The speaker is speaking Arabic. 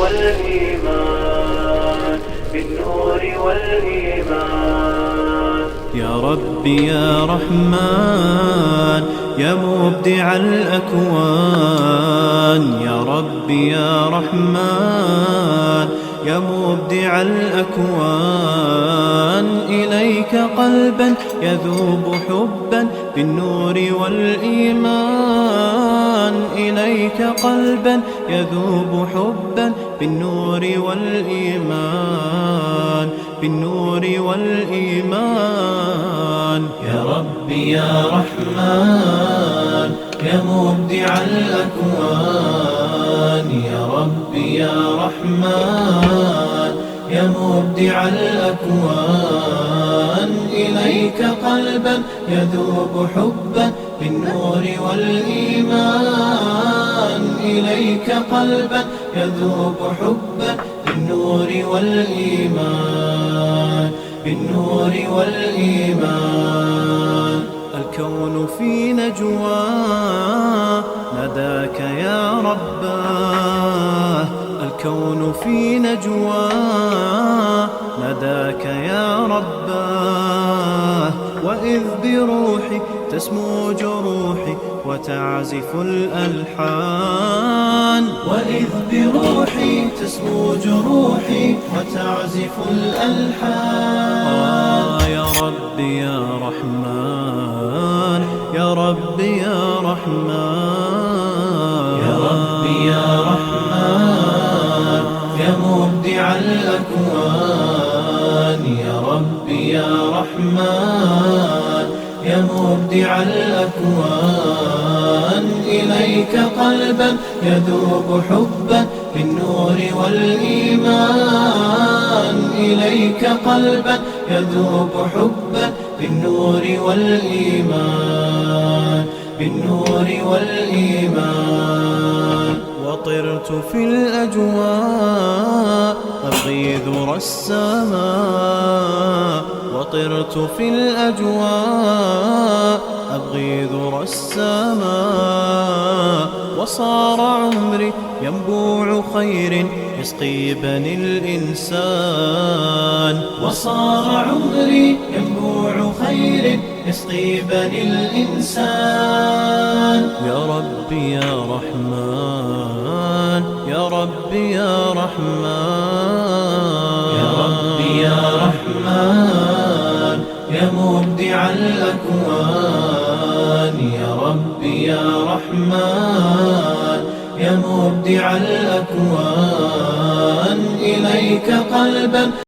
والإيمان، بالنور والإيمان. يا ربي يا رحمن يا مبدع الأكوان، يا ربي يا رحمن يا مبدع الأكوان، إليك قلبا يذوب حبا بالنور والإيمان، إليك قلبا يذوب حبا بالنور والإيمان، بالنور والإيمان. يا ربي يا رحمن يا مبدع الأكوان، يا ربي يا رحمن يا مبدع الأكوان، إليك قلبا يذوب حبا بالنور والإيمان، إليك قلبا يذوب حبا بالنور والإيمان، بالنور والإيمان. الكون في نجواه ناداك يا رباه، الكون في نجواه ناداك يا رباه، وإذ بروحي تسمو جروحي وتعزف الألحان، وإذ بروحي تسمو جروحي وتعزف الألحان. يا ربي يا رحمن يا ربي يا رحمن، يا ربي يا رحمن يا مبدع الأكوان، يا ربي يا رحمن يا مبدع الأكوان، إليك قلبا يذوب حبا بالنور والإيمان، إليك قلبا يذوب حبا بالنور والإيمان، بالنور والإيمان. وطرت في الأجواء أبغي ذرى السماء، وطرت في الأجواء أبغي ذرى السماء، وصار عمري ينبوع خير يسقي بني الإنسان، وصار عمري ينبوع خير يسقي بني الإنسان. يا ربي يا رحمن يا ربي يا رحمن، يا ربي يا رحمن يا مبدع الأكوان، يا ربي يا رحمن يا مبدع الأكوان، إليك قلبا